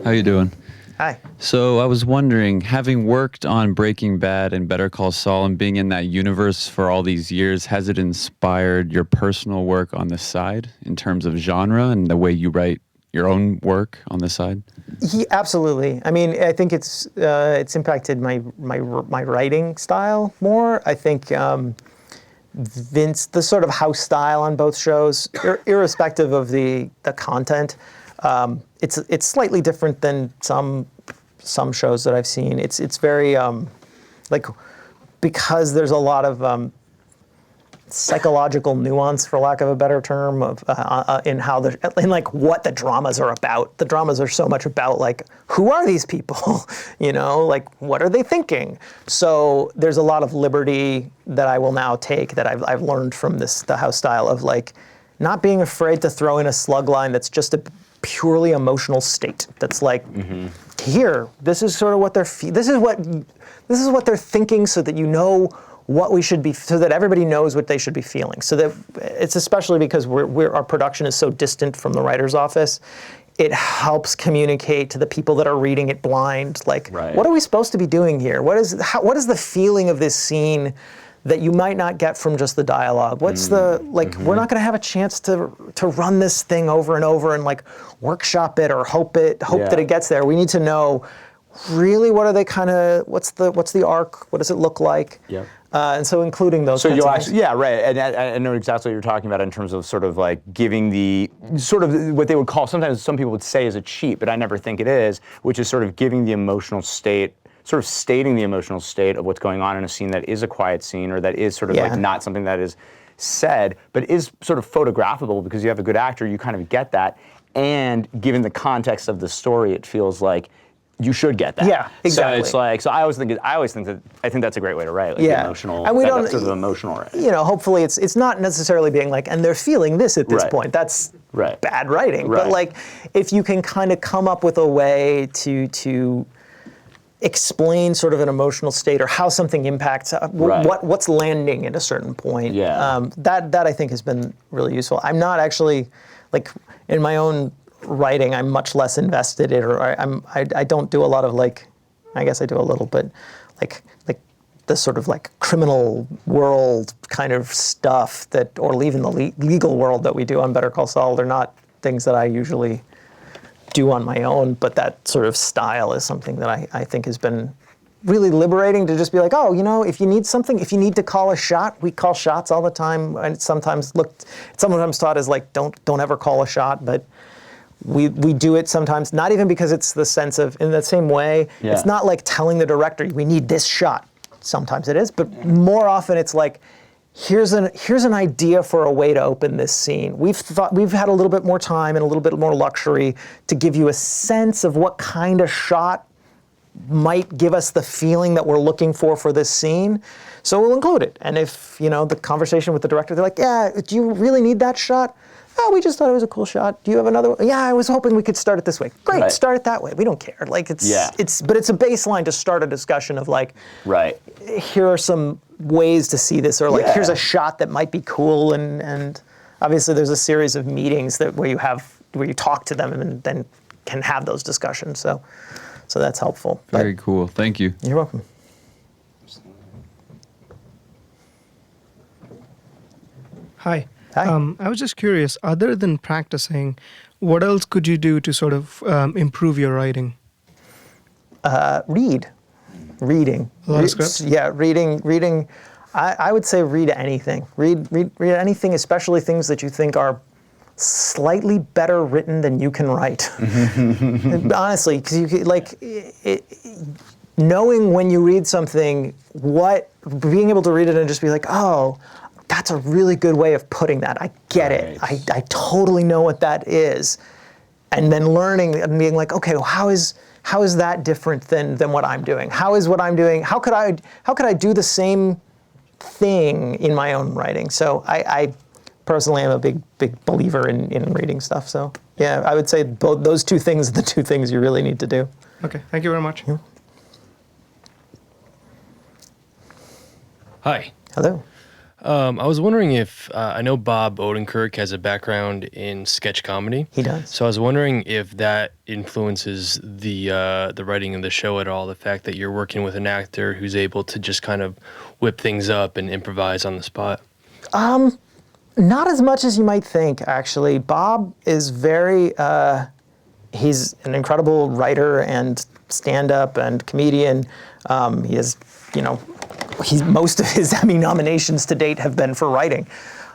How you doing? Hi. So I was wondering, having worked on Breaking Bad and Better Call Saul and being in that universe for all these years, has it inspired your personal work on the side in terms of genre and the way you write your own work on the side? Absolutely. I mean, I think it's impacted my writing style more. I think Vince, the sort of house style on both shows, irrespective of the content, it's slightly different than some shows that I've seen. It's very because there's a lot of psychological nuance, for lack of a better term, of in what the dramas are about. The dramas are so much about like, who are these people? Like, what are they thinking? So there's a lot of liberty that I will now take that I've learned from the house style of like not being afraid to throw in a slug line that's just a purely emotional state. That's like, here, this is sort of what this is what they're thinking, so that you know what we should be, so that everybody knows what they should be feeling. So that it's especially because our production is so distant from the writer's office, it helps communicate to the people that are reading it blind. Like, what are we supposed to be doing here? What is the feeling of this scene that you might not get from just the dialogue? What's we're not gonna have a chance to run this thing over and over and like workshop it or hope that it gets there. We need to know really what are they what's the arc? What does it look like? Yep. And so including those. So kinds you'll of actually, yeah, right. And I know exactly what you're talking about in terms of sort of like giving the sort of what they would call, sometimes some people would say is a cheat, but I never think it is, which is sort of giving the emotional state, sort of stating the emotional state of what's going on in a scene that is a quiet scene, or that is sort of like not something that is said, but is sort of photographable because you have a good actor, you kind of get that. And given the context of the story, it feels like you should get that. Yeah, exactly. So it's like, I always think that's a great way to write, like the emotional, and we don't, sort of emotional writing. Hopefully it's not necessarily being like, and they're feeling this at this point. That's bad writing. Right. But like, if you can kind of come up with a way to explain sort of an emotional state or how something impacts what's landing at a certain point. That I think has been really useful. I'm not actually, like, in my own writing, I'm much less invested in, or I don't do a lot of like, I guess I do a little, but like the sort of like criminal world kind of stuff or even the legal world that we do on Better Call Saul. They're not things that I usually do on my own, but that sort of style is something that I think has been really liberating, to just be like, if you need something, if you need to call a shot, we call shots all the time. And it's sometimes thought as like, don't ever call a shot, but we do it sometimes, not even because it's the sense of, in the same way, it's not like telling the director, we need this shot. Sometimes it is, but more often it's like, here's an idea for a way to open this scene. We've had a little bit more time and a little bit more luxury to give you a sense of what kind of shot might give us the feeling that we're looking for this scene. So we'll include it. And if, the conversation with the director, they're like, do you really need that shot? Oh, we just thought it was a cool shot. Do you have another one? Yeah, I was hoping we could start it this way. Great, start it that way. We don't care. Like but it's a baseline to start a discussion of like, here are some ways to see this, or like, here's a shot that might be cool, and obviously there's a series of meetings where you talk to them and then can have those discussions. So that's helpful. Very cool. Thank you. You're welcome. Hi. Hi. I was just curious, other than practicing, what else could you do to sort of improve your writing? Reading. A lot of scripts? Yeah, reading. I would say read anything. Read anything, especially things that you think are slightly better written than you can write. Honestly, because you like knowing when you read something, being able to read it and just be like, oh, that's a really good way of putting that. I get it. I totally know what that is. And then learning and being like, okay, well, how is how is that different than what I'm doing? How is what I'm doing? How could I do the same thing in my own writing? So I personally am a big believer in reading stuff. So yeah, I would say both those two things are the two things you really need to do. Okay, thank you very much. Hi. Hello. I was wondering if, I know Bob Odenkirk has a background in sketch comedy. He does. So I was wondering if that influences the writing of the show at all, the fact that you're working with an actor who's able to just kind of whip things up and improvise on the spot. Not as much as you might think, actually. Bob is very, he's an incredible writer and stand-up and comedian. He is, most of his Emmy nominations to date have been for writing.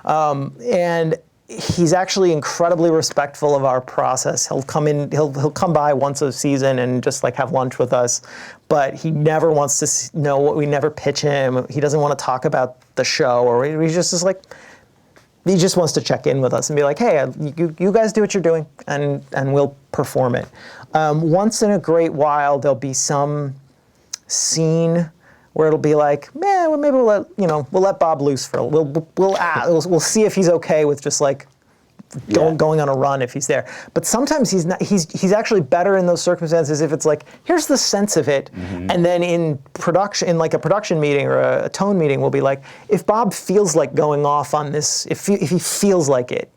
And he's actually incredibly respectful of our process. He'll come in, he'll come by once a season and just like have lunch with us, but he never wants to know what we never pitch him. He doesn't want to talk about the show, or he just wants to check in with us and be like, hey, you guys do what you're doing, and we'll perform it. Once in a great while, there'll be some scene where it'll be like, well, maybe we'll let Bob loose for we'll see if he's okay with just like going on a run if he's there. But sometimes he's not. He's actually better in those circumstances if it's like, here's the sense of it, and then in production, in like a production meeting or a tone meeting, we'll be like, if Bob feels like going off on this, if he feels like it,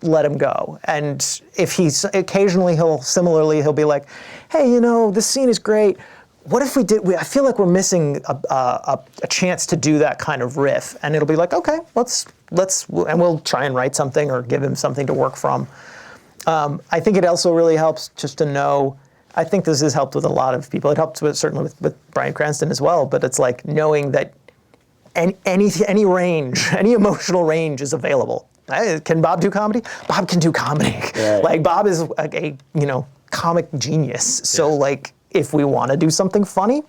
let him go. And if he's occasionally he'll be like, hey, this scene is great. What if we did? I feel like we're missing a chance to do that kind of riff, and it'll be like, okay, let's, and we'll try and write something or give him something to work from. I think it also really helps just to know. I think this has helped with a lot of people. It helped certainly with Bryan Cranston as well. But it's like knowing that any range, any emotional range is available. Can Bob do comedy? Bob can do comedy. Right. Like Bob is a comic genius. So like, if we want to do something funny,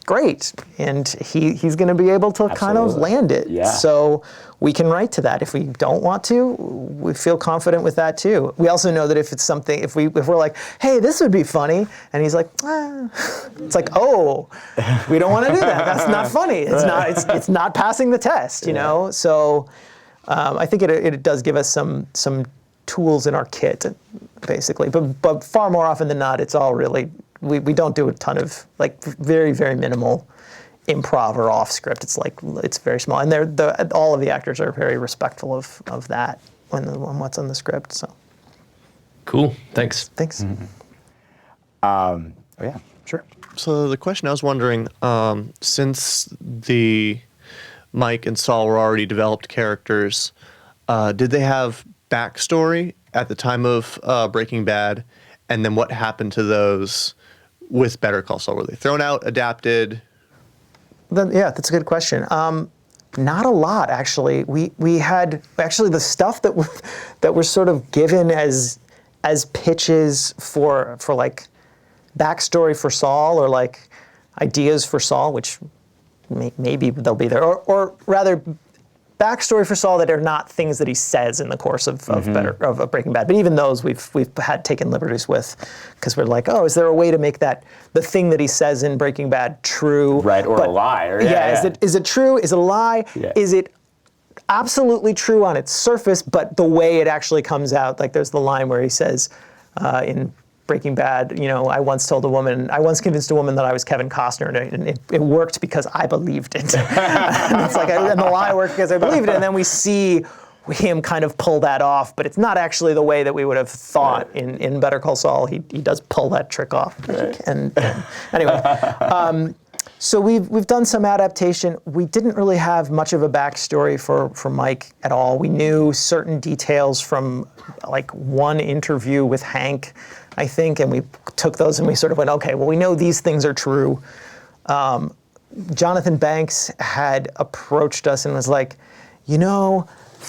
great. And he's going to be able to kind of land it. Yeah. So we can write to that. If we don't want to, we feel confident with that too. We also know that if it's something, if we're like, hey, this would be funny, and he's like, it's like, oh, we don't want to do that. That's not funny. It's not passing the test, you know? So I think it does give us some tools in our kit, basically. But far more often than not, it's all really, we don't do a ton of like very, very minimal improv or off script. It's very small, and all of the actors are very respectful of that on what's on the script. So cool. Thanks. Oh yeah, sure. So the question I was wondering, since the Mike and Saul were already developed characters, did they have backstory at the time of Breaking Bad, and then what happened to those with Better Call Saul? Were they thrown out, adapted? Yeah, that's a good question. Not a lot, actually. We had actually the stuff that were sort of given as pitches for like backstory for Saul, or like ideas for Saul, which maybe they'll be there, or rather backstory for Saul that are not things that he says in the course of Breaking Bad. But even those we've had taken liberties with, because we're like, oh, is there a way to make that the thing that he says in Breaking Bad true? Right, or a lie. Or, Is it true? Is it a lie? Yeah. Is it absolutely true on its surface, but the way it actually comes out? Like there's the line where he says in Breaking Bad, I once convinced a woman that I was Kevin Costner, and it worked because I believed it. And it's like, and the lie worked because I believed it. And then we see him kind of pull that off, but it's not actually the way that we would have thought in Better Call Saul. He does pull that trick off. Right. And anyway, so we've done some adaptation. We didn't really have much of a backstory for Mike at all. We knew certain details from like one interview with Hank, I think, and we took those and we sort of went, okay, well, we know these things are true. Jonathan Banks had approached us and was like,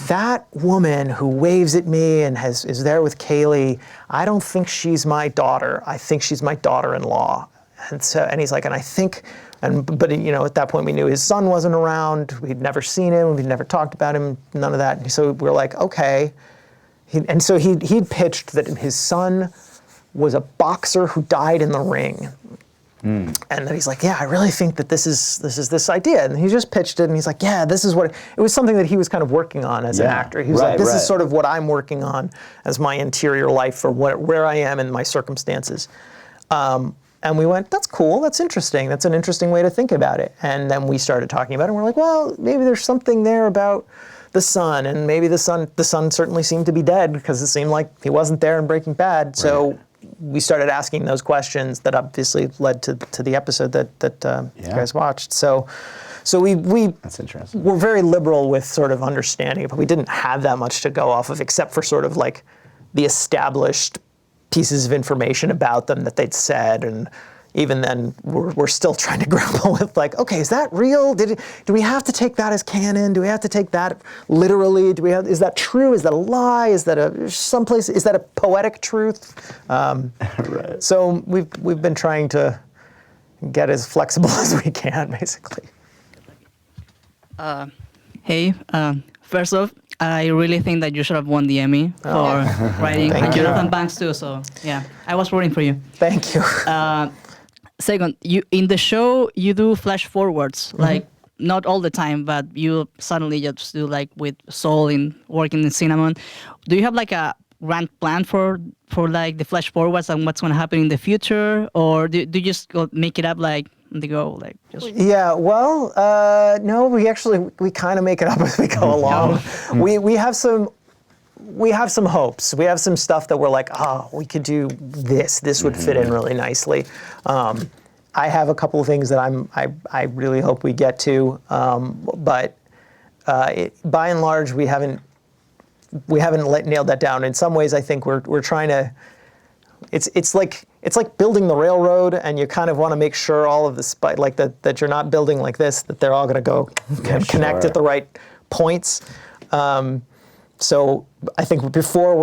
that woman who waves at me and is there with Kaylee, I don't think she's my daughter. I think she's my daughter-in-law. And he's like, and I think, but at that point we knew his son wasn't around. We'd never seen him. We'd never talked about him. None of that. So we were like, okay. And so he'd pitched that his son was a boxer who died in the ring. And then he's like, yeah, I really think that this is this idea. And he just pitched it, and he's like, yeah, this is what it was, something that he was kind of working on as an actor. He was like, this is sort of what I'm working on as my interior life for where I am in my circumstances. And we went, that's cool, that's interesting. That's an interesting way to think about it. And then we started talking about it, and we're like, well, maybe there's something there about the son, and maybe the son certainly seemed to be dead because it seemed like he wasn't there in Breaking Bad. So we started asking those questions that obviously led to the episode that you guys watched. So we That's interesting. we're very liberal with sort of understanding it, but we didn't have that much to go off of except for sort of like the established pieces of information about them that they'd said. And even then, we're still trying to grapple with like, okay, is that real? Do we have to take that as canon? Do we have to take that literally? Is that true? Is that a lie? Is that is that a poetic truth? Right. So we've been trying to get as flexible as we can, basically. Hey, first off, I really think that you should have won the Emmy for writing, and Jonathan Banks too. So yeah, I was rooting for you. Thank you. Second, you in the show you do flash forwards, like not all the time, but you suddenly just do like with Saul in working in Cinnamon. Do you have like a grand plan for like the flash forwards and what's going to happen in the future, or do you just go make it up like on the go, like just? Yeah, well, no, we kind of make it up as we go along. We have some hopes. We have some stuff that we're like, oh, we could do this. This would fit in really nicely. I have a couple of things that I really hope we get to, but by and large, we haven't nailed that down. In some ways, I think we're trying to. It's like building the railroad, and you kind of want to make sure all of the that you're not building like this, that they're all going to go connect at the right points. So I think before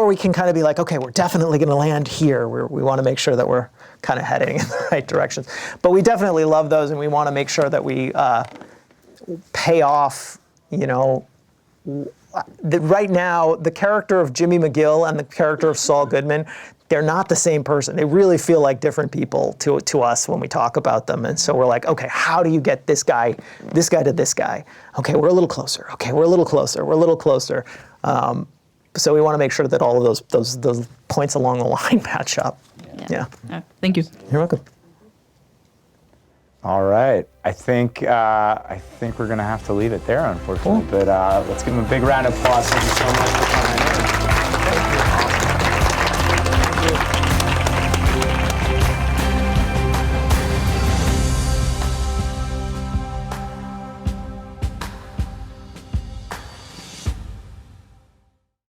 we can kind of be like, okay, we're definitely going to land here, we want to make sure that we're kind of heading in the right directions. But we definitely love those, and we want to make sure that we pay off, right now, the character of Jimmy McGill and the character of Saul Goodman, they're not the same person. They really feel like different people to us when we talk about them. And so we're like, okay, how do you get this guy to this guy? Okay, we're a little closer. Okay, we're a little closer. We're a little closer. So we want to make sure that all of those points along the line match up. Yeah. Thank you. You're welcome. All right. I think we're going to have to leave it there, unfortunately. Cool. But let's give him a big round of applause. Thank you so much for coming in. Thank you.